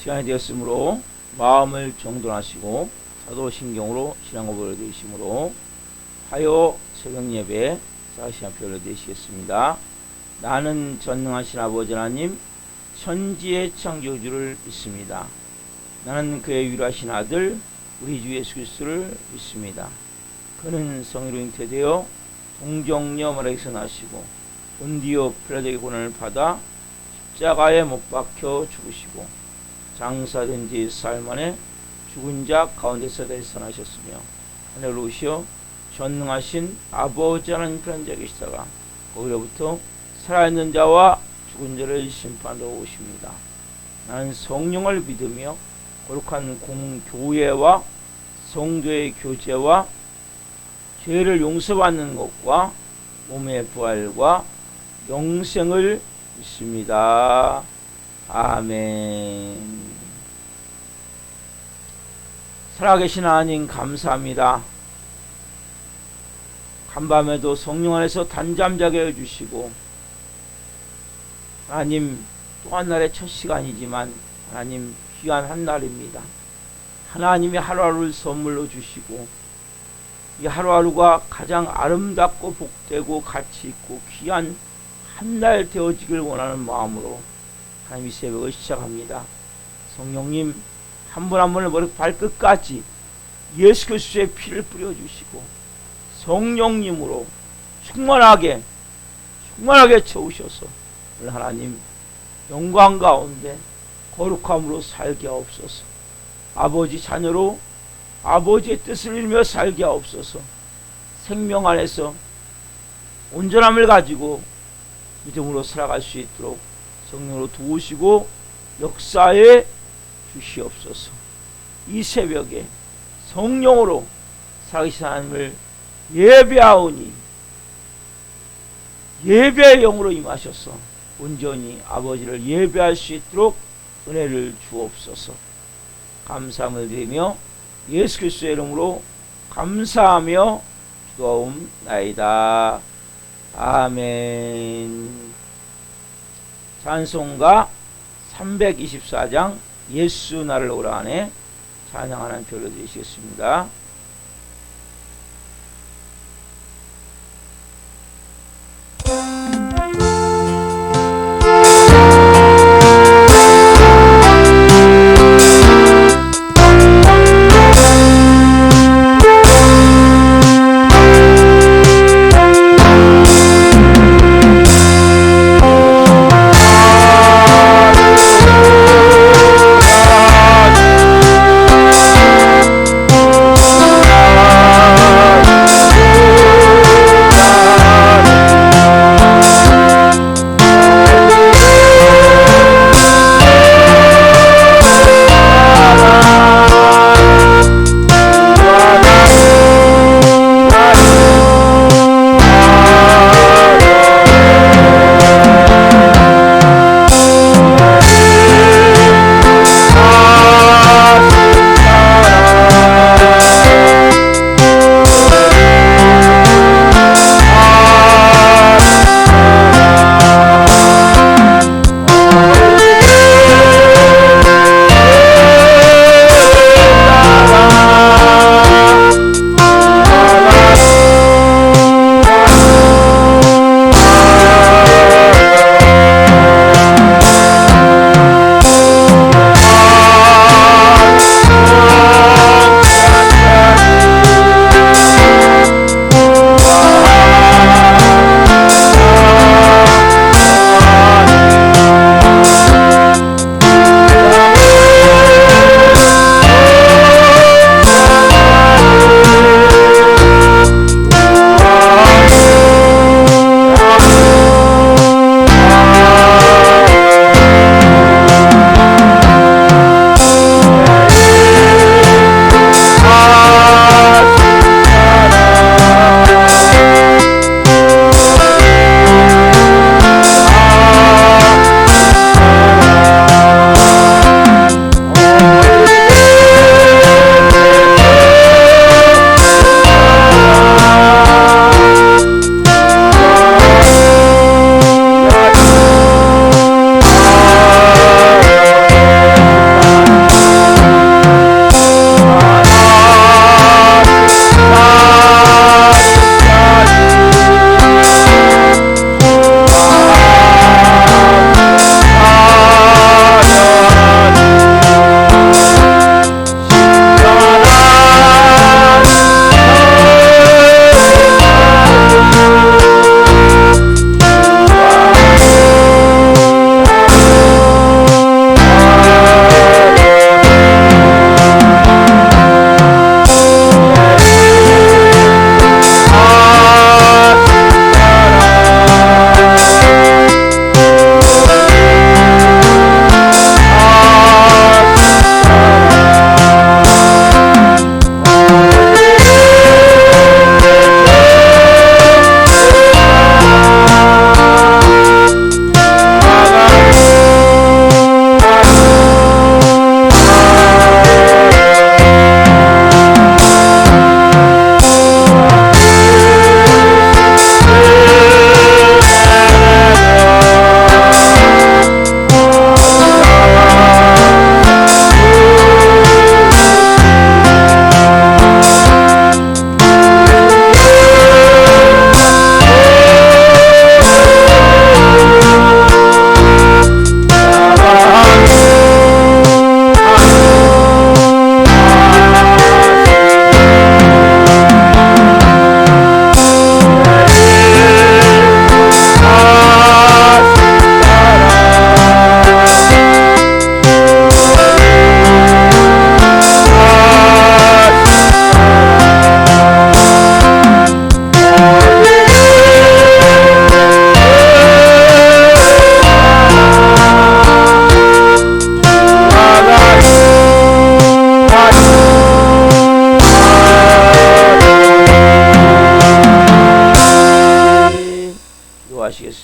시간이 되었으므로 마음을 정돈하시고 사도신경으로 신앙고백을 드리시므로 화요 새벽 예배 사시간표를 드리시겠습니다. 나는 전능하신 아버지 하나님 천지의 창조주를 믿습니다. 나는 그의 유일하신 아들 우리 주 예수 그리스도를 믿습니다. 그는 성의로 잉태되어 동정녀 마리아에게서 나시고 본디오 필라도의 고난을 받아 십자가에 못 박혀 죽으시고 장사된 지 사흘 만에 죽은 자 가운데서 대선하셨으며 하늘로 오시어 전능하신 아버지 하나님 편에 계시다가 거기로부터 살아있는 자와 죽은 자를 심판하러 오십니다. 나는 성령을 믿으며 거룩한 공교회와 성도의 교제와 죄를 용서받는 것과 몸의 부활과 영생을 믿습니다. 아멘. 살아계신 하나님 감사합니다. 간밤에도 성령 안에서 단잠자게 해주시고 하나님 또 한 날의 첫 시간이지만 하나님 귀한 한 날입니다. 하나님이 하루하루를 선물로 주시고 이 하루하루가 가장 아름답고 복되고 가치 있고 귀한 한 날 되어지길 원하는 마음으로 하나님 이 새벽을 시작합니다. 성령님 한 분 한 분을 머리부터 발끝까지 예수 그리스도의 피를 뿌려주시고 성령님으로 충만하게 채우셔서 오늘 하나님 영광 가운데 거룩함으로 살게 하옵소서. 아버지 자녀로 아버지의 뜻을 이루며 살게 하옵소서. 생명 안에서 온전함을 가지고 믿음으로 살아갈 수 있도록 성령으로 도우시고 역사에 주시옵소서. 이 새벽에 성령으로 살아계신 하나님을 예배하오니 예배의 영으로 임하셔서 온전히 아버지를 예배할 수 있도록 은혜를 주옵소서. 감사함을 드리며 예수 그리스도의 이름으로 감사하며 기도하옵나이다. 아멘. 찬송가 324장 예수 나를 오라 하네 찬양하는 표를 드리시겠습니다.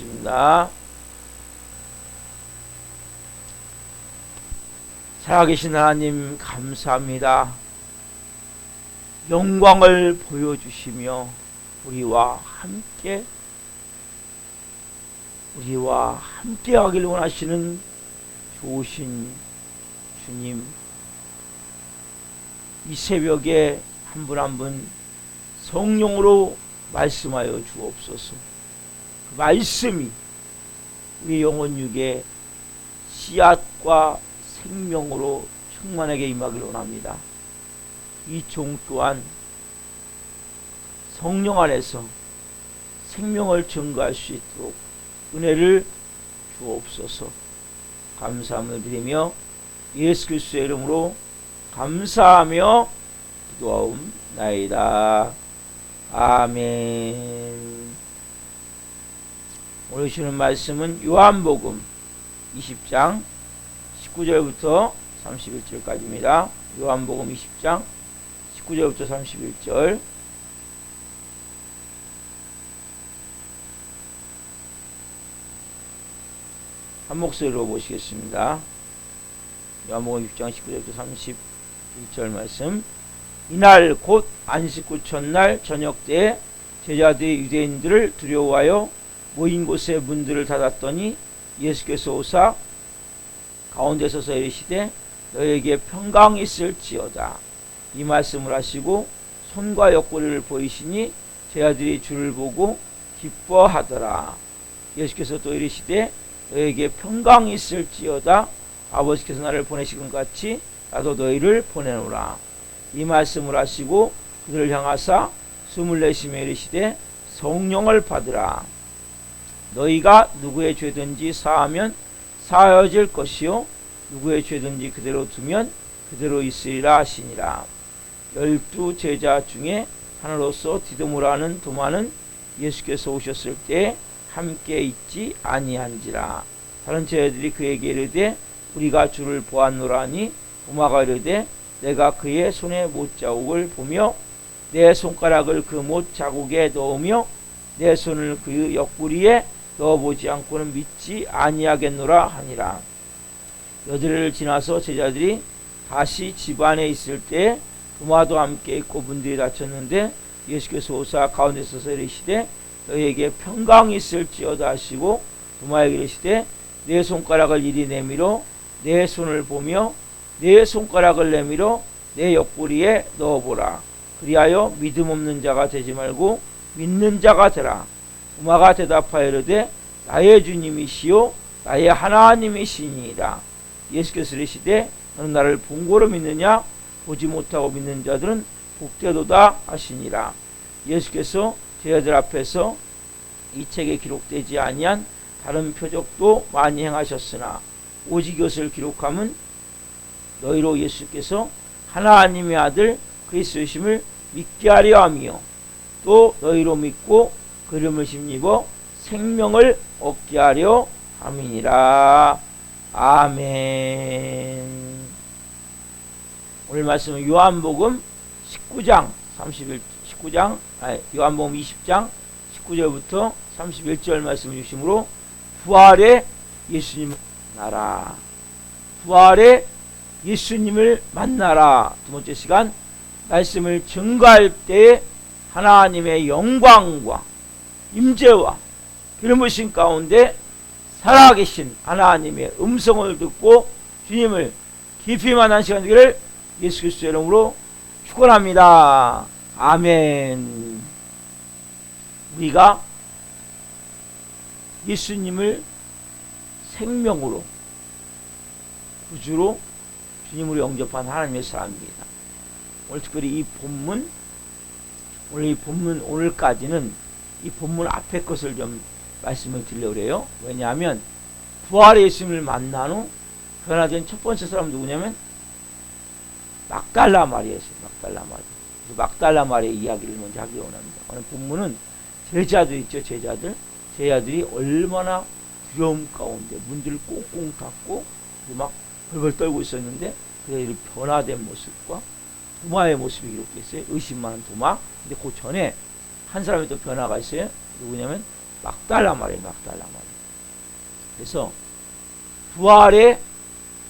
기도하겠습니다. 살아계신 하나님 감사합니다. 영광을 보여주시며 우리와 함께 하길 원하시는 좋으신 주님, 이 새벽에 한 분 한 분 성령으로 말씀하여 주옵소서. 그 말씀이 우리 영혼 육에 씨앗과 생명으로 충만하게 임하길 원합니다. 이 종 또한 성령 안에서 생명을 증거할 수 있도록 은혜를 주옵소서. 감사함을 드리며 예수 그리스도의 이름으로 감사하며 기도하옵나이다. 아멘. 오늘 주시는 말씀은 요한복음 20장 19절부터 31절까지입니다. 요한복음 20장 19절부터 31절. 한 목소리로 보시겠습니다. 요한복음 6장 19절부터 31절 말씀. 이날 곧 안식구 첫날 저녁 때에 제자들이 유대인들을 두려워하여 모인 곳에 문들을 닫았더니 예수께서 오사 가운데 서서 이르시되 너에게 평강이 있을지어다. 이 말씀을 하시고 손과 옆구리를 보이시니 제자들이 주를 보고 기뻐하더라. 예수께서 또 이르시되 너에게 평강이 있을지어다. 아버지께서 나를 보내시건 같이 나도 너희를 보내노라. 이 말씀을 하시고 그들을 향하사 숨을 내쉬며 이르시되 성령을 받으라. 너희가 누구의 죄든지 사하면 사하여질 것이요 누구의 죄든지 그대로 두면 그대로 있으리라 하시니라. 12 제자 중에 하나로서 디도모라 하는 도마는 예수께서 오셨을 때 함께 있지 아니한지라. 다른 제자들이 그에게 이르되 우리가 주를 보았노라 하니 도마가 이르되 내가 그의 손에 못자국을 보며 내 손가락을 그 못자국에 넣으며 내 손을 그 옆구리에 넣어보지 않고는 믿지 아니하겠노라 하니라. 여드레를 지나서 제자들이 다시 집 안에 있을 때 도마도 함께 있고 문들이 닫혔는데 예수께서 오사 가운데 서서 이르시되 너희에게 평강이 있을지어다 하시고 도마에게 이르시되 내 손가락을 이리 내밀어 내 손을 보며 내 손가락을 내밀어 내 옆구리에 넣어보라. 그리하여 믿음 없는 자가 되지 말고 믿는 자가 되라. 도마가 대답하여 이르되 나의 주님이시요 나의 하나님이시니이다. 예수께서 이르시되 너는 나를 본고로 믿느냐? 보지 못하고 믿는 자들은 복되도다 하시니라. 예수께서 제자들 앞에서 이 책에 기록되지 아니한 다른 표적도 많이 행하셨으나 오직 이것을 기록함은 너희로 예수께서 하나님의 아들 그리스도심을 믿게 하려 함이요 또 너희로 믿고 그 이름을 힘입어 생명을 얻게 하려 함이니라. 아멘. 오늘 말씀은 요한복음 19장 요한복음 20장 19절부터 31절 말씀을 중심으로 부활의 예수님을 만나라. 부활의 예수님을 만나라. 두 번째 시간 말씀을 증거할 때 하나님의 영광과 임재와 기름부으신 가운데 살아계신 하나님의 음성을 듣고 주님을 깊이 만난 시간 되기를 예수 그리스도의 이름으로 축원합니다. 아멘. 우리가 예수님을 생명으로 구주로 주님으로 영접한 하나님의 사람입니다. 오늘 특별히 이 본문, 오늘까지는 이 본문 앞에 것을 좀 말씀을 드리려고 해요. 왜냐하면 부활의 예수님을 만난 후 변화된 첫 번째 사람 누구냐면 막달라 마리아였어요. 막달라 마리아. 막달라 마리아의 이야기를 먼저 하기 원합니다. 오늘 본문은 제자들 있죠. 제자들이 얼마나 두려움 가운데 문들을 꽁꽁 닫고 막 벌벌 떨고 있었는데 그들이 변화된 모습과 도마의 모습이 기록되어 있어요. 의심 많은 도마. 근데 그 전에 한 사람이 또 변화가 있어요. 누구냐면 막달라 마리아, 막달라 마리아. 그래서 부활에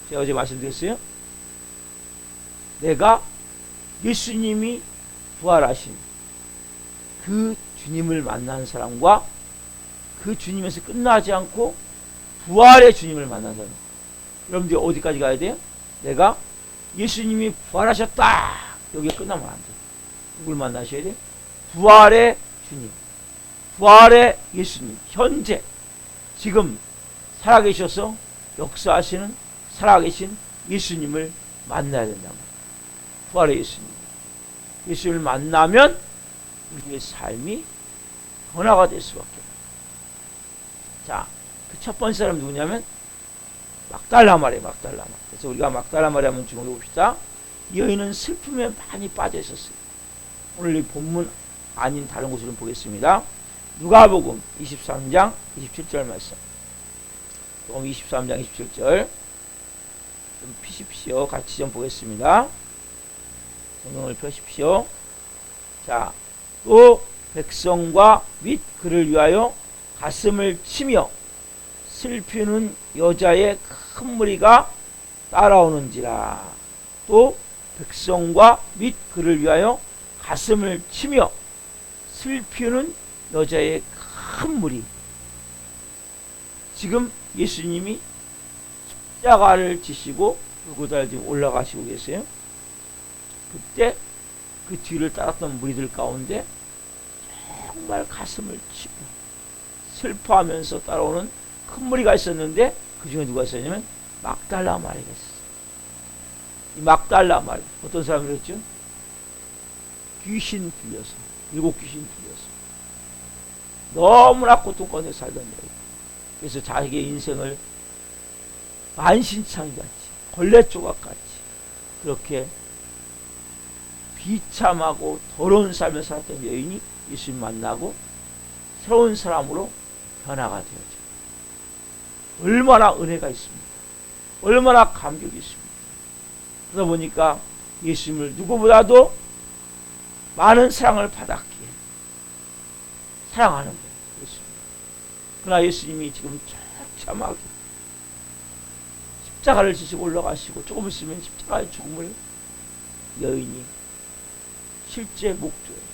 제가 어제 말씀드렸어요. 내가 예수님이 부활하신 그 주님을 만난 사람과 그 주님에서 끝나지 않고 부활의 주님을 만난 사람. 여러분들 어디까지 가야 돼요? 내가 예수님이 부활하셨다. 여기에 끝나면 안 돼. 누굴 만나셔야 돼? 부활의 주님, 부활의 예수님, 현재 지금 살아계셔서 역사하시는 살아계신 예수님을 만나야 된다. 부활의 예수님. 예수님을 만나면 우리의 삶이 변화가 될 수밖에 없어요. 자, 그 첫 번째 사람 누구냐면 막달라 마리아, 막달라 마리아. 그래서 우리가 막달라 마리아 한번 주목해 봅시다. 이 여인은 슬픔에 많이 빠져 있었어요. 오늘 이 본문 아닌 다른 곳을 좀 보겠습니다. 누가복음 23장 27절 말씀. 누가복음 23장 27절 좀 피십시오. 같이 좀 보겠습니다. 성경을 펴십시오. 자, 또 백성과 및 그를 위하여 가슴을 치며 슬피는 여자의 큰 무리가 따라오는지라. 또 백성과 및 그를 위하여 가슴을 치며 슬피는 여자의 큰 무리. 지금 예수님이 십자가를 지시고 골고다를 지금 올라가시고 계세요. 그때 그 뒤를 따랐던 무리들 가운데 정말 가슴을 치고 슬퍼하면서 따라오는 큰 무리가 있었는데 그 중에 누가 있었냐면 막달라 마리아가 있었어요. 이 막달라 마리아 어떤 사람이었죠? 귀신 들려서, 7 귀신 들려서 너무나 고통 가운데 살던 여인. 그래서 자기의 인생을 만신창이같이 걸레 조각같이 그렇게 비참하고 더러운 삶을 살았던 여인이 예수님 만나고 새로운 사람으로 변화가 되어져. 얼마나 은혜가 있습니까? 얼마나 감격이 있습니까? 그러다 보니까 예수님을 누구보다도 많은 사랑을 받았기에 사랑하는 거예요. 예수님. 그러나 예수님이 지금 처참하게 십자가를 지시고 올라가시고 조금 있으면 십자가의 죽음을 여인이 실제 목도예요.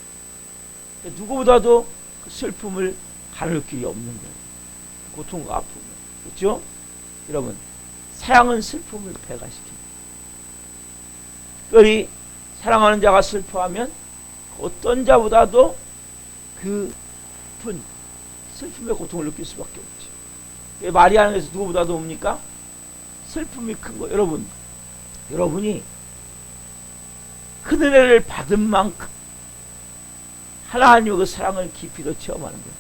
누구보다도 그 슬픔을 가눌 길이 없는 거예요. 고통과 아픔을. 그렇죠? 여러분, 사랑은 슬픔을 배가시킵니다. 특별히 사랑하는 자가 슬퍼하면 어떤 자보다도 그 깊은 슬픔의 고통을 느낄 수밖에 없죠. 마리아에서 누구보다도 뭡니까? 슬픔이 큰 거. 여러분이 큰 은혜를 받은 만큼 하나님의 그 사랑을 깊이 더 체험하는 거예요.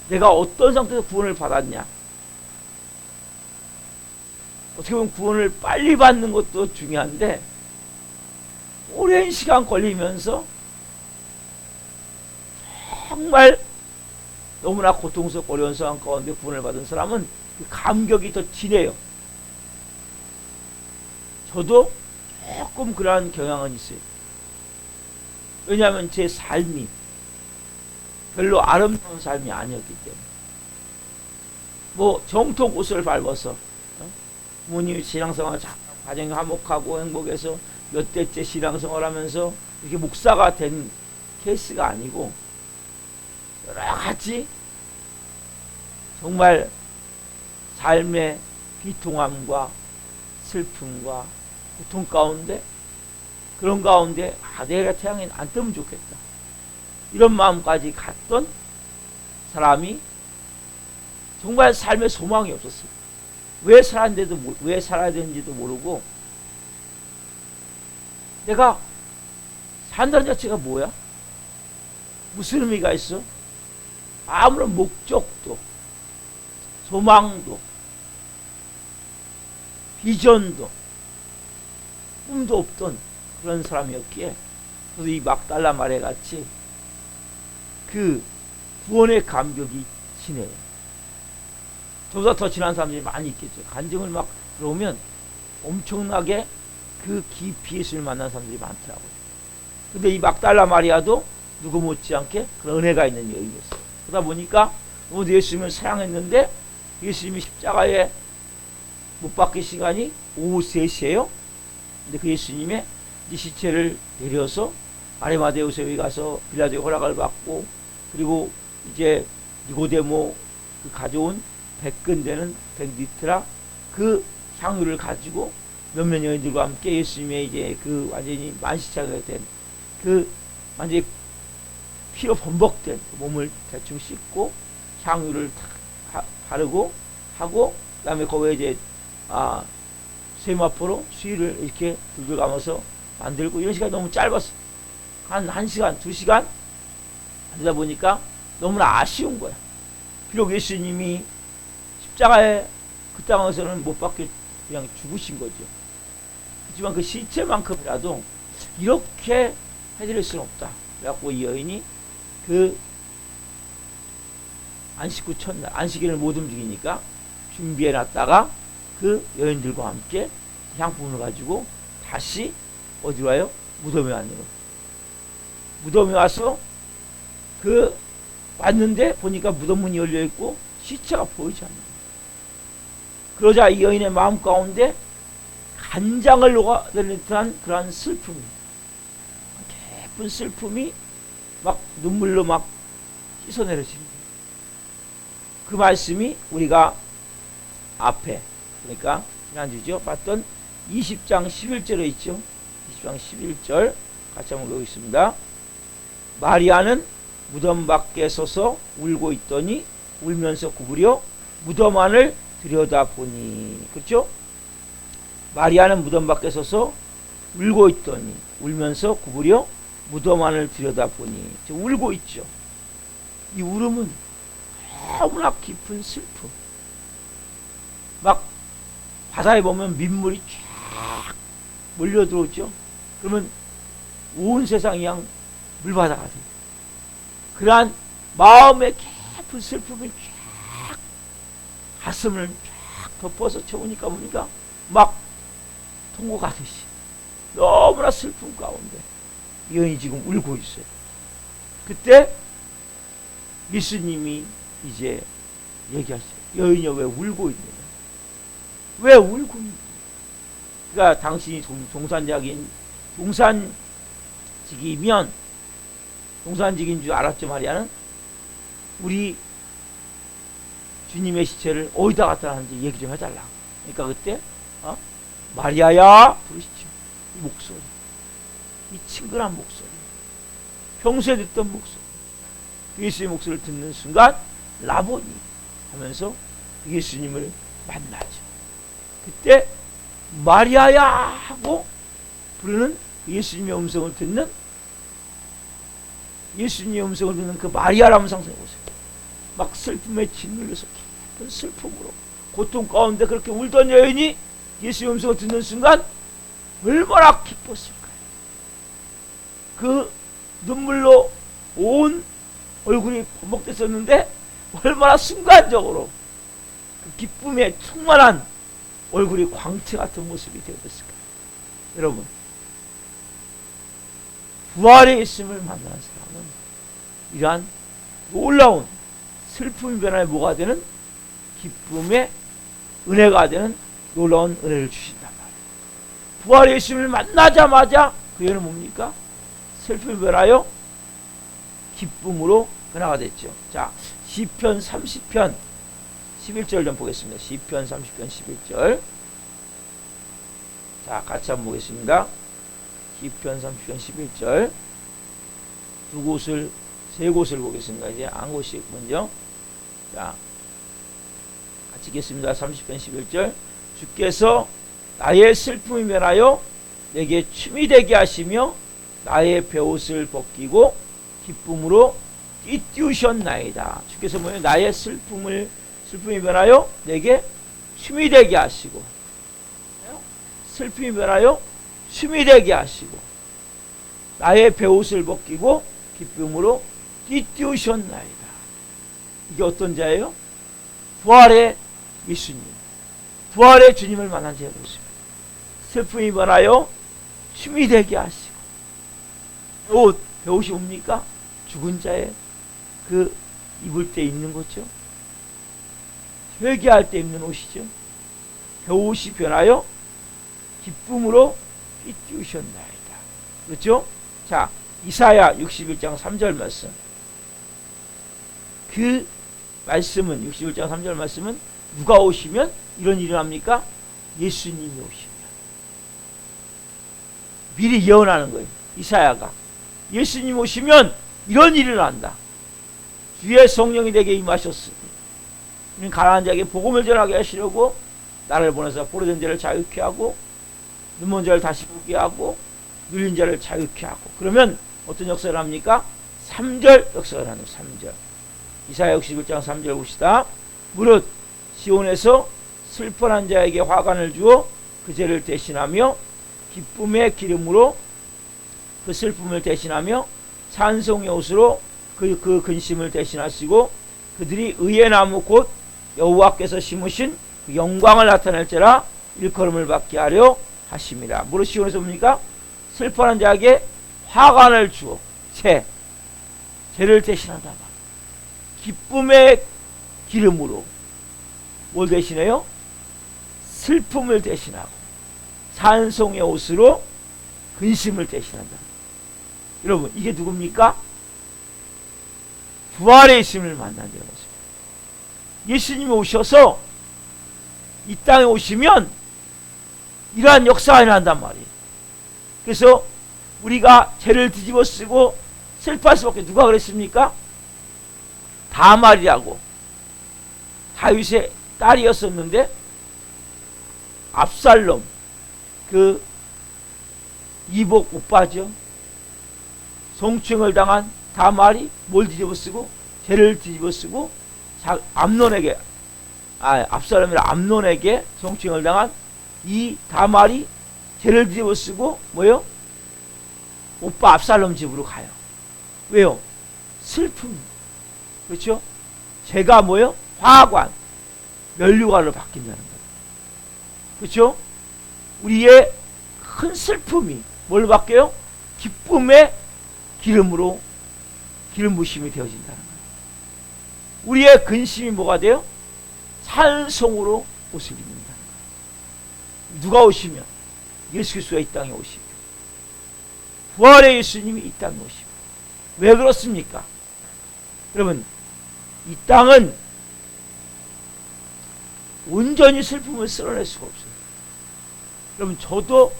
내가 어떤 상태에서 구원을 받았냐. 어떻게 보면 구원을 빨리 받는 것도 중요한데 오랜 시간 걸리면서 정말 너무나 고통스럽고 어려운 상황 가운데 구원을 받은 사람은 그 감격이 더 진해요. 저도 조금 그러한 경향은 있어요. 왜냐하면 제 삶이 별로 아름다운 삶이 아니었기 때문에. 뭐 정통 옷을 밟아서 부모님이 신앙생활 가정이 화목하고 행복해서 몇 대째 신앙생활 하면서 이렇게 목사가 된 케이스가 아니고 여러 가지 정말 삶의 비통함과 슬픔과 고통 가운데 그런 가운데 내가 태양에 안 뜨면 좋겠다 이런 마음까지 갔던 사람이 정말 삶에 소망이 없었어요. 왜 살아야 되는지도 모르고 내가 산다는 자체가 뭐야? 무슨 의미가 있어? 아무런 목적도 소망도 비전도 꿈도 없던 그런 사람이었기에 저도 이 막달라 마리아 같이 그 구원의 감격이 진해요. 저보다 더 진한 사람들이 많이 있겠죠. 간증을 막 들어오면 엄청나게 그 깊이 예수를 만난 사람들이 많더라고요. 근데 이 막달라 마리아도 누구 못지않게 그런 은혜가 있는 여인이었어요. 그러다 보니까 너무 예수님을 사랑했는데 예수님이 십자가에 못 박힐 시간이 오후 3시예요. 근데 그 예수님의 이 시체를 내려서 아리마데우스에 가서 빌라도의 허락을 받고, 그리고 이제 니고데모 그 가져온 100근 되는 100리트라 그 향유를 가지고 몇몇 여인들과 함께 예수님의 이제 그 완전히 만시차가 된 그 완전히 피로 범벅된 몸을 대충 씻고 향유를 바르고 하고, 그 다음에 거기에 이제 세마포로 수위를 이렇게 둘둘 감아서 만들고, 이런 시간이 너무 짧았어. 한 1시간, 2시간 하다 보니까 너무나 아쉬운 거야. 비록 예수님이 십자가에 그 땅에서는 못 박혀 그냥 죽으신 거죠. 하지만 그 시체만큼이라도 이렇게 해드릴 수는 없다. 그래갖고 이 여인이 그 안식 후 첫날, 안식일을 못 움직이니까 준비해놨다가 그 여인들과 함께 향품을 가지고 다시 어디로 와요? 무덤에 왔는 거예요. 무덤에 와서 그 왔는데 보니까 무덤 문이 열려있고 시체가 보이지 않는 거예요. 그러자 이 여인의 마음 가운데 간장을 녹아내린 듯한 그러한 슬픔이, 깊은 슬픔이 막 눈물로 막 씻어내려지는 거예요. 그 말씀이 우리가 앞에, 그러니까 지난주죠, 봤던 20장 11절에 있죠. 20장 11절 같이 한번 보겠습니다. 마리아는 무덤 밖에 서서 울고 있더니 울면서 구부려 무덤 안을 들여다보니. 그렇죠? 마리아는 무덤 밖에 서서 울고 있더니 울면서 구부려 무덤 안을 들여다보니. 지금 울고 있죠. 이 울음은 너무나 깊은 슬픔. 막 바다에 보면 민물이 쫙 몰려들어오죠. 그러면 온 세상이 그냥 물바다가 돼요. 그러한 마음의 깊은 슬픔이 쫙 가슴을 쫙 덮어서 채우니까 보니까 막 통곡하듯이 너무나 슬픔 가운데 이 여인이 지금 울고 있어요. 그때 예수님이 이제 얘기하세요. 여인이 왜 울고 있느냐? 왜 울고 있느냐? 그러니까 당신이 동산직인 줄 알았죠. 마리아는 우리 주님의 시체를 어디다 갖다 놨는지 얘기 좀 해달라. 그러니까 그때 마리아야 부르시죠. 이 목소리, 이 친근한 목소리, 평소에 듣던 목소리, 예수의 목소리를 듣는 순간 라보니 하면서 예수님을 만나죠. 그때 마리아야 하고 부르는 예수님의 음성을 듣는, 예수님의 음성을 듣는 그 마리아라면 상상해보세요. 막 슬픔에 짓눌려서 깊은 슬픔으로 고통 가운데 그렇게 울던 여인이 예수의 음성을 듣는 순간 얼마나 기뻤을까요? 그 눈물로 온 얼굴이 범벅됐었는데 얼마나 순간적으로 그 기쁨에 충만한 얼굴이 광채 같은 모습이 되었을까요? 여러분, 부활의 예수님을 만나는 사람은 이러한 놀라운 슬픔의 변화에 뭐가 되는? 기쁨의 은혜가 되는 놀라운 은혜를 주신단 말이에요. 부활의 예수님을 만나자마자 그 여인은 뭡니까? 슬픔이 변하여 기쁨으로 변화가 됐죠. 자, 시편 30편 11절 좀 보겠습니다. 시편 30편 11절. 자, 같이 한번 보겠습니다. 시편 30편 11절. 세 곳을 보겠습니다. 이제 한 곳씩 먼저. 자, 같이 읽겠습니다. 30편 11절. 주께서 나의 슬픔이 변하여 내게 춤이 되게 하시며 나의 베옷을 벗기고 기쁨으로 띠띠우셨나이다. 주께서 뭐예요? 나의 슬픔이 변하여 내게 춤이 되게 하시고, 슬픔이 변하여 춤이 되게 하시고, 나의 베옷을 벗기고 기쁨으로 띠띠우셨나이다. 이게 어떤 자예요? 부활의 예수님, 부활의 주님을 만난 자의 모습. 슬픔이 변하여 춤이 되게 하시고, 베옷이 뭡니까? 죽은 자의 그 입을 때 입는 거죠. 회개할 때 입는 옷이죠. 그 옷이 변하여 기쁨으로 휘띄우셨나이다. 그렇죠? 자, 이사야 61장 3절 말씀. 그 말씀은 61장 3절 말씀은 누가 오시면 이런 일이 납니까? 예수님이 오시면. 미리 예언하는 거예요. 이사야가 예수님 오시면 이런 일이 난다. 주의 성령이 내게 임하셨으니 우리는 가난한 자에게 복음을 전하게 하시려고 나를 보내서 포로된 자를 자유케 하고 눈먼 자를 다시 보게 하고 눌린 자를 자유케 하고. 그러면 어떤 역사를 합니까? 3절 역사를 하는 3절. 이사야 61장 3절 봅시다. 무릇 시온에서 슬퍼한 자에게 화관을 주어 그 죄를 대신하며 기쁨의 기름으로 그 슬픔을 대신하며 찬송의 옷으로 그 근심을 대신하시고 그들이 의의 나무 곧 여호와께서 심으신 그 영광을 나타낼지라 일컬음을 받게 하려 하심이라. 무릇 시온에서 뭡니까? 슬퍼한 자에게 화관을 주어 죄를 대신한다 말. 기쁨의 기름으로 뭘 대신해요? 슬픔을 대신하고 찬송의 옷으로 근심을 대신한다. 여러분, 이게 누굽니까? 부활의 예수님을 만난다는 것입니다. 예수님이 오셔서 이 땅에 오시면 이러한 역사가 일어난단 말이에요. 그래서 우리가 죄를 뒤집어 쓰고 슬퍼할 수밖에. 누가 그랬습니까? 다말이라고 다윗의 딸이었었는데 압살롬 그 이복 오빠죠. 성추행을 당한 다말이 뭘 뒤집어 쓰고 죄를 뒤집어 쓰고 암논에게 압살롬이라 암논에게 성추행을 당한 이 다말이 죄를 뒤집어 쓰고 뭐요? 오빠 압살롬 집으로 가요. 왜요? 슬픔. 그렇죠? 죄가 뭐요? 화관, 면류관으로 바뀐다는 거예요. 그렇죠? 우리의 큰 슬픔이 뭘 바뀌어요? 기쁨의 기름으로 기름 부심이 되어진다는 거예요. 우리의 근심이 뭐가 돼요? 찬송으로 옷을 입는다는 거예요. 누가 오시면? 예수 그리스도가 이 땅에 오시고 부활의 예수님이 이 땅에 오시고. 왜 그렇습니까? 여러분, 이 땅은 온전히 슬픔을 쓸어낼 수가 없어요. 여러분, 저도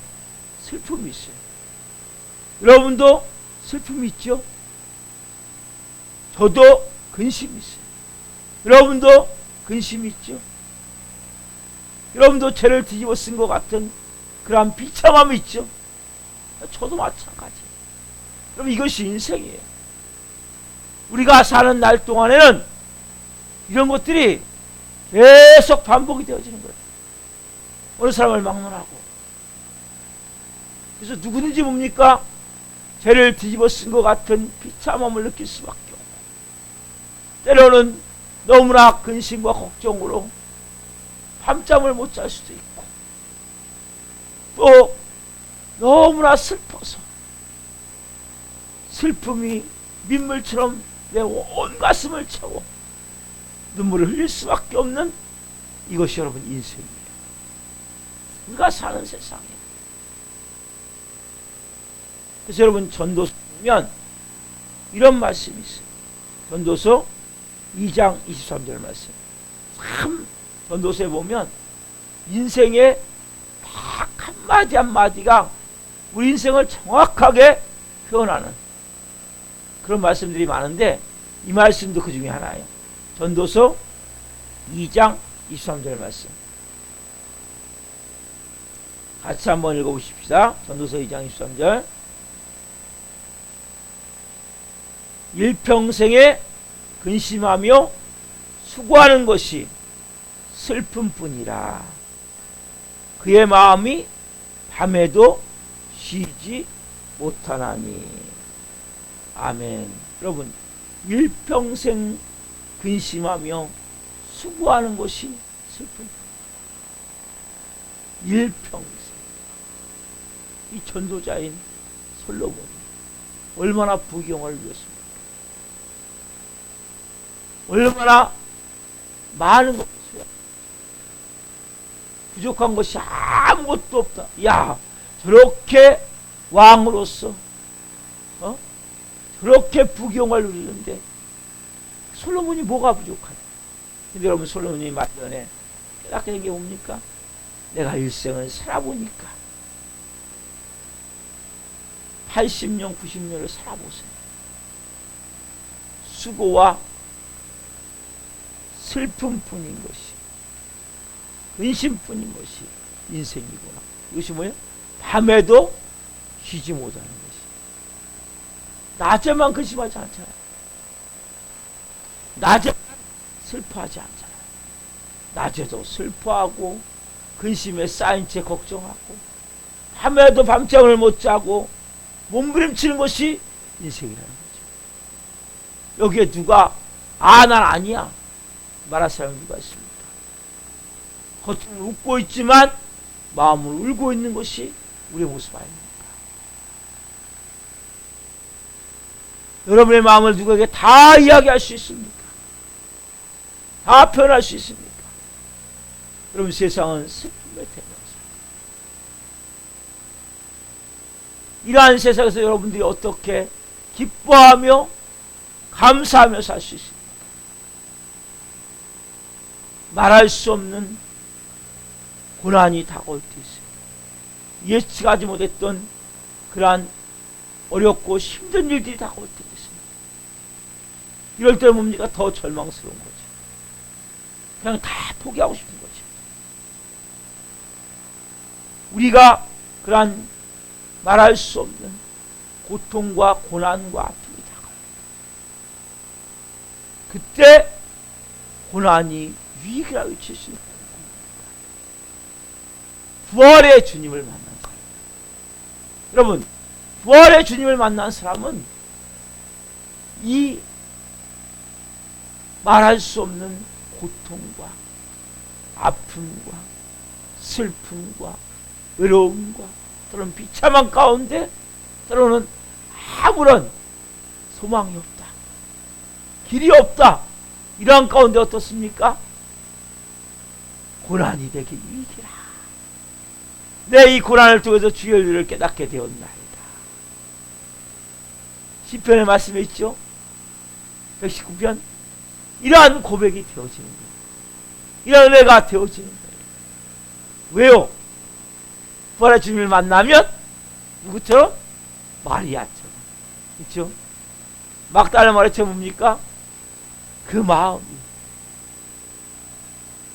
슬픔이 있어요. 여러분도 슬픔이 있죠? 저도 근심이 있어요. 여러분도 근심이 있죠? 여러분도 죄를 뒤집어 쓴 것 같은 그러한 비참함이 있죠? 저도 마찬가지예요. 여러분, 이것이 인생이에요. 우리가 사는 날 동안에는 이런 것들이 계속 반복이 되어지는 거예요. 어느 사람을 막론하고. 그래서 누구든지 뭡니까? 죄를 뒤집어 쓴 것 같은 비참함을 느낄 수밖에 없고, 때로는 너무나 근심과 걱정으로 밤잠을 못 잘 수도 있고, 또 너무나 슬퍼서 슬픔이 민물처럼 내 온 가슴을 채워 눈물을 흘릴 수밖에 없는 이것이 여러분 인생이에요. 우리가 사는 세상이에요. 그래서 여러분, 전도서 보면 이런 말씀이 있어요. 전도서 2장 23절 말씀. 참 전도서에 보면 인생의 딱 한마디 한마디가 우리 인생을 정확하게 표현하는 그런 말씀들이 많은데, 이 말씀도 그 중에 하나예요. 전도서 2장 23절 말씀. 같이 한번 읽어보십시다. 전도서 2장 23절. 일평생에 근심하며 수고하는 것이 슬픔뿐이라. 그의 마음이 밤에도 쉬지 못하나니. 아멘. 여러분, 일평생 근심하며 수고하는 것이 슬픔. 일평생. 이 전도자인 솔로몬이 얼마나 부경을 누렸습니까? 얼마나 많은 것을 부족한 것이 아무것도 없다. 야, 저렇게 왕으로서 저렇게 부경을 누리는데 솔로몬이 뭐가 부족하냐? 근데 여러분, 솔로몬이 말전에 깨닫게 된 게 뭡니까? 내가 일생을 살아보니까 80년 90년을 살아보세요. 수고와 슬픔뿐인 것이, 근심뿐인 것이 인생이구나. 이것이 뭐예요? 밤에도 쉬지 못하는 것이. 낮에만 근심하지 않잖아요. 낮에 슬퍼하지 않잖아요. 낮에도 슬퍼하고 근심에 쌓인 채 걱정하고 밤에도 밤잠을 못 자고 몸부림치는 것이 인생이라는 거죠. 여기에 누가 난 아니야 말할 사람이 누가 있습니까? 겉으로 웃고 있지만 마음을 울고 있는 것이 우리의 모습 아닙니까? 여러분의 마음을 누구에게 다 이야기할 수 있습니까? 다 표현할 수 있습니까? 여러분, 세상은 슬픔의 태어났습니다. 이러한 세상에서 여러분들이 어떻게 기뻐하며 감사하며 살 수 있습니까? 말할 수 없는 고난이 다가올 때 있어요. 예측하지 못했던 그러한 어렵고 힘든 일들이 다가올 때가 있습니다. 이럴 때는 뭡니까? 더 절망스러운 거죠. 그냥 다 포기하고 싶은 거죠. 우리가 그러한 말할 수 없는 고통과 고난과 아픔이 다가옵니다. 그때 고난이 위기라 외칠 수 있는 부활의 주님을 만난 사람. 여러분, 부활의 주님을 만난 사람은 이 말할 수 없는 고통과 아픔과 슬픔과 외로움과 또는 비참한 가운데 때로는 아무런 소망이 없다, 길이 없다, 이러한 가운데 어떻습니까? 고난이 되기 위기라. 내 이 고난을 통해서 주의 일을 깨닫게 되었나이다. 시편의 말씀에 있죠. 119편. 이러한 고백이 되어지는 거예요. 이러한 은혜가 되어지는 거예요. 왜요? 부활의 주님을 만나면 누구처럼? 마리아처럼. 그렇죠? 막달라 마리아처럼 뭡니까? 그 마음이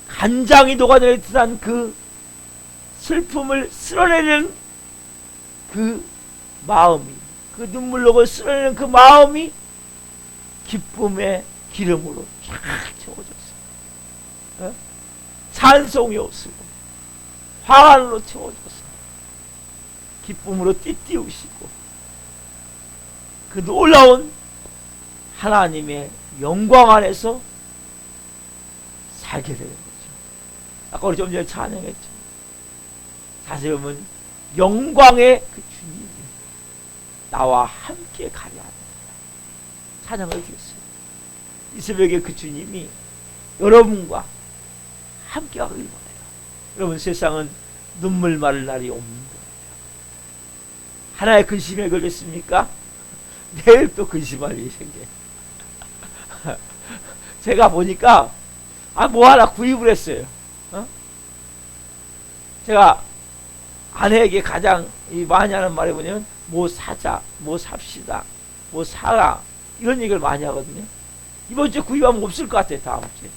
간장이 녹아내릴 듯한 그 슬픔을 쓸어내는 그 마음이, 그 눈물록을 쓸어내는 그 마음이 기쁨의 기름으로 쫙 채워졌어요. 찬송이 없으고 화환으로 채워졌어요. 기쁨으로 띠띠우시고 그 놀라운 하나님의 영광 안에서 살게 되는 거죠. 아까 우리 좀 전에 찬양했죠. 사실 보면 영광의 그 주님이 나와 함께 가려 합니다. 찬양을 드렸어요. 이 새벽에 그 주님이 여러분과 함께 하길 원해요. 여러분, 세상은 눈물 마를 날이 없는 거예요. 하나의 근심에 걸렸습니까? 내일 또 근심할 일이 생겨요. 제가 보니까 뭐 하나 구입을 했어요. 제가 아내에게 가장 많이 하는 말이 뭐냐면 뭐 사자, 뭐 삽시다, 뭐 사라, 이런 얘기를 많이 하거든요. 이번 주에 구입하면 없을 것 같아요. 다음 주에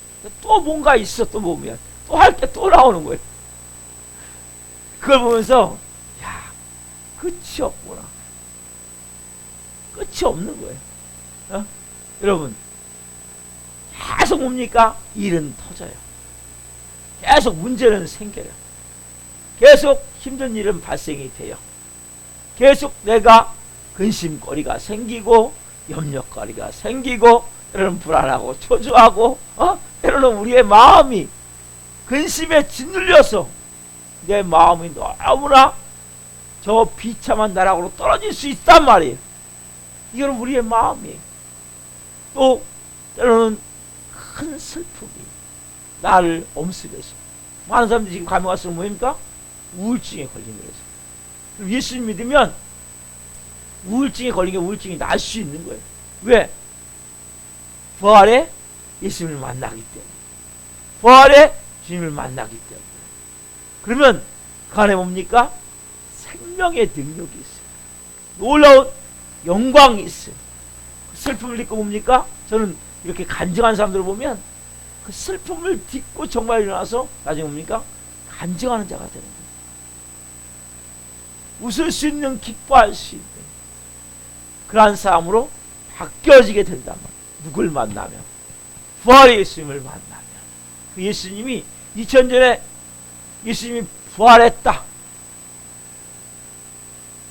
또 뭔가 있어. 또 보면 또 할 게 또 나오는 거예요. 그걸 보면서 야, 끝이 없구나. 끝이 없는 거예요. 여러분, 계속 뭡니까? 일은 터져요. 계속 문제는 생겨요. 계속 힘든 일은 발생이 돼요. 계속 내가 근심거리가 생기고 염려거리가 생기고 때로는 불안하고 초조하고 때로는 우리의 마음이 근심에 짓눌려서 내 마음이 너무나 저 비참한 나락으로 떨어질 수 있단 말이에요. 이건 우리의 마음이에요. 또 때로는 큰 슬픔이 나를 엄습해서 많은 사람들이 지금 감에 와서 뭐입니까? 우울증에 걸린 거라서. 예수님 믿으면 우울증에 걸린 게 우울증이 날 수 있는 거예요. 왜? 부활에 예수님을 만나기 때문에. 부활에 주님을 만나기 때문에. 그러면 그 안에 뭡니까? 생명의 능력이 있어요. 놀라운 영광이 있어요. 슬픔을 딛고 뭡니까? 저는 이렇게 간증한 사람들을 보면 그 슬픔을 딛고 정말 일어나서 나중에 뭡니까? 간증하는 자가 되는 거예요. 웃을 수 있는, 기뻐할 수 있는 그러한 사람으로 바뀌어지게 된다면, 누굴 만나면? 부활의 예수님을 만나면. 그 예수님이 2000년 전에 예수님이 부활했다.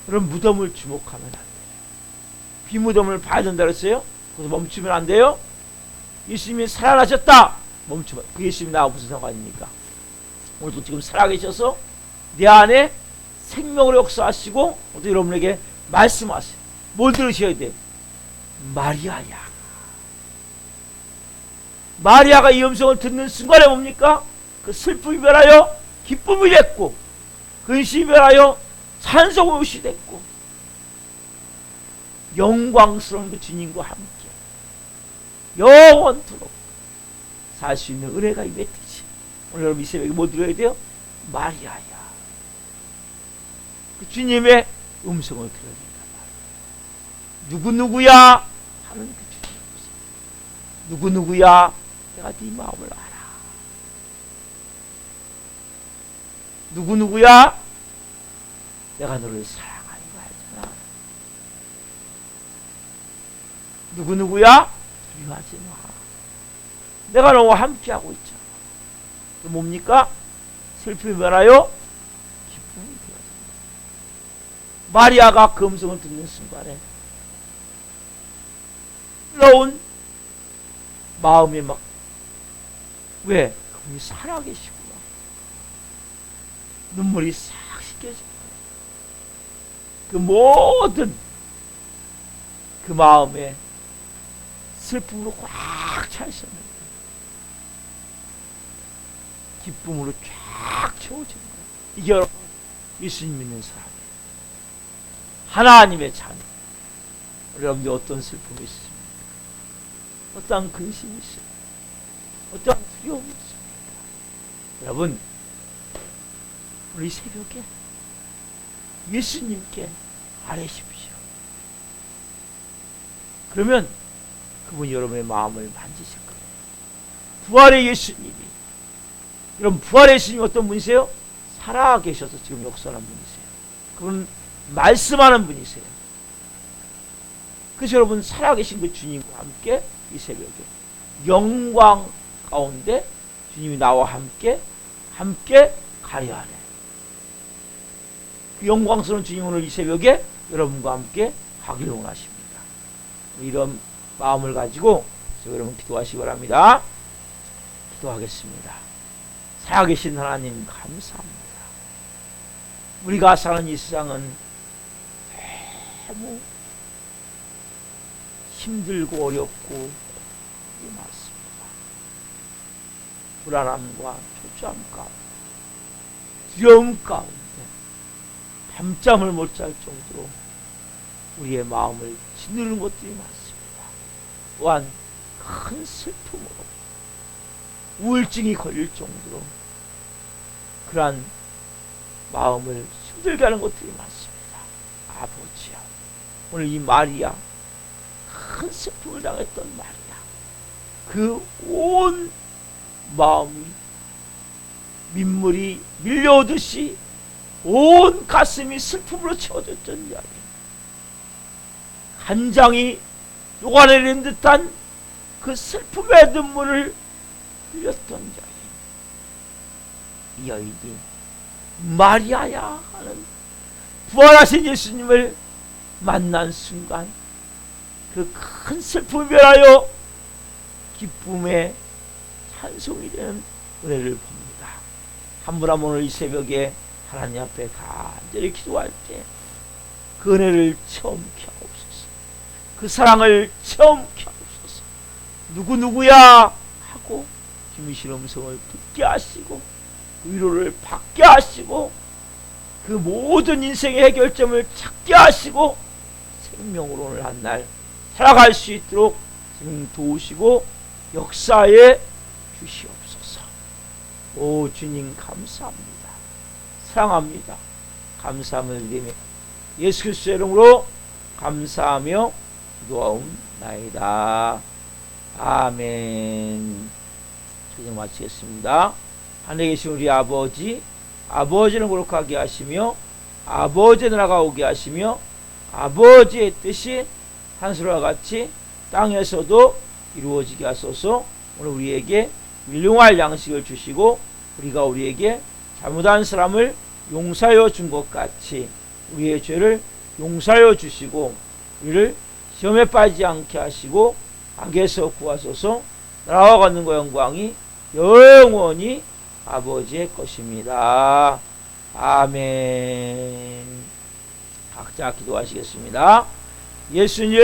그런 무덤을 주목하면 안 돼요. 비무덤을 봐야 된다 그랬어요? 그래서 멈추면 안 돼요? 예수님이 살아나셨다! 멈추면. 그 예수님이 나하고 무슨 상관입니까? 오늘도 지금 살아계셔서 내 안에 생명으로 역사하시고 또 여러분에게 말씀하세요. 뭘 들으셔야 돼요? 마리아야. 마리아가 이 음성을 듣는 순간에 뭡니까? 그 슬픔이 변하여 기쁨이 됐고, 근심이 변하여 찬송의 됐고, 영광스러운 그 주님과 함께 영원토록 살 수 있는 은혜가 임했듯이 오늘 여러분 이 새벽에 뭐 들어야 돼요? 마리아야. 그 주님의 음성을 들어야 된다. 누구누구야 하는 그 주님의 음성. 누구누구야, 내가 네 마음을 알아. 누구누구야, 내가 너를 사랑하는 거 알잖아. 누구누구야, 두려워하지 마. 내가 너와 함께하고 있잖아. 그 뭡니까? 슬픔이 변하여 기쁨이 되어진다. 마리아가 그 음성을 듣는 순간에 놀라운 마음이 막, 왜? 그분이 살아계시구나. 눈물이 싹 씻겨진 거예요. 그 모든 그 마음에 슬픔으로 꽉 차 있었는데 기쁨으로 쫙 채워진 거예요. 이게 여러분 예수님 믿는 사람이에요. 하나님의 자녀. 여러분들 어떤 슬픔이 있습니까? 어떤 근심이 있습니까? 어떤 두려움이 있습니까? 여러분 우리 새벽에 예수님께 아뢰십시오. 그러면 그분이 여러분의 마음을 만지실 거예요. 부활의 예수님이, 여러분 부활의 예수님이 어떤 분이세요? 살아계셔서 지금 역사하는 분이세요. 그분 말씀하는 분이세요. 그래서 여러분 살아계신 그 주님과 함께 이 새벽에 영광 가운데 주님이 나와 함께 가려 하네. 그 영광스러운 주님 오늘 이 새벽에 여러분과 함께 가기를 원하십니다. 이런 마음을 가지고 여러분 기도하시기 바랍니다. 기도하겠습니다. 살아계신 하나님 감사합니다. 우리가 사는 이 세상은 너무 힘들고 어렵고 많습니다. 불안함과 초조함 가운데, 두려움 가운데 밤잠을 못 잘 정도로 우리의 마음을 짓누르는 것들이 많습니다. 또한 큰 슬픔으로 우울증이 걸릴 정도로 그러한 마음을 힘들게 하는 것들이 많습니다. 아버지야, 오늘 이 마리아, 큰 슬픔을 당했던 마리아, 그 온 마음이 민물이 밀려오듯이 온 가슴이 슬픔으로 채워졌던 이야기, 간장이 녹아내리는 듯한 그 슬픔의 눈물을 흘렸던 이야기. 이 여인이 마리아야 하는 부활하신 예수님을 만난 순간 그 큰 슬픔이 변하여 기쁨의 찬송이 되는 은혜를 봅니다. 한 분 한 분 오늘 이 새벽에 하나님 앞에 간절히 기도할 때 그 은혜를 체험케 하옵소서. 그 사랑을 체험케 하옵소서. 누구누구야 하고 주님의 음성을 듣게 하시고 그 위로를 받게 하시고 그 모든 인생의 해결점을 찾게 하시고 생명으로 오늘 한 날 살아갈 수 있도록 주님 도우시고 역사에 주시옵소서. 오 주님 감사합니다. 사랑합니다. 감사함을 드리며 예수 그리스도의 이름으로 감사하며 기도하옵나이다. 아멘. 기도 마치겠습니다. 하늘에 계신 우리 아버지, 아버지를 거룩하게 하시며 아버지의 나라가 오게 하시며 아버지의 뜻이 하늘과 같이 땅에서도 이루어지게 하소서. 오늘 우리에게 일용할 양식을 주시고 우리가 우리에게 잘못한 사람을 용서하여 준 것 같이 우리의 죄를 용서하여 주시고 우리를 시험에 빠지지 않게 하시고 악에서 구하소서. 나라와 권능과 영광이 영원히 아버지의 것입니다. 아멘. 각자 기도하시겠습니다. 예수님